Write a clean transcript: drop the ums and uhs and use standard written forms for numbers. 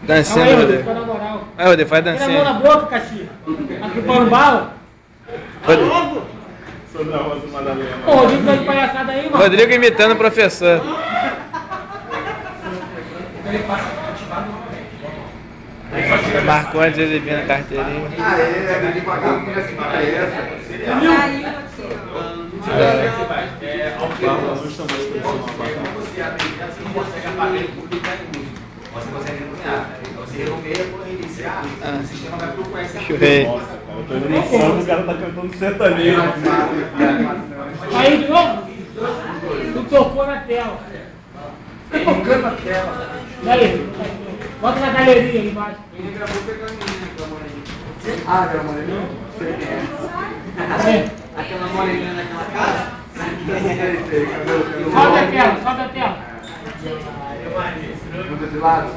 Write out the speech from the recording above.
Dancinha, Calma aí, Rodrigo. ficou na moral. Vai, Rodrigo, faz Tira a dancinha. mão na boca, Caxi. Aqui para o bala. Rodrigo. Sobre a Rosa Madalena. Pô, o Rodrigo tá de palhaçada aí, mano. Rodrigo imitando o professor. Marcondes exibindo a carteirinha. Ah, é devagar, porque assim, essa. Saiu aqui, Você consegue nomear. Você nomeia por iniciar, o sistema vai procurar esse Churrei. Nossa, cara, eu tô indo no samba, o cara tá cantando sertanejo. Aí, de novo. Tu tocou na tela. tocando a tela. Daí. Bota na galeria aí embaixo. Ele gravou com a menina, com a moreninha. Ah, aquela moreninha? Sei quem é. Aquela moreninha naquela casa? Sei, cabelo. Sobe a tela, sobe a tela. Do lado?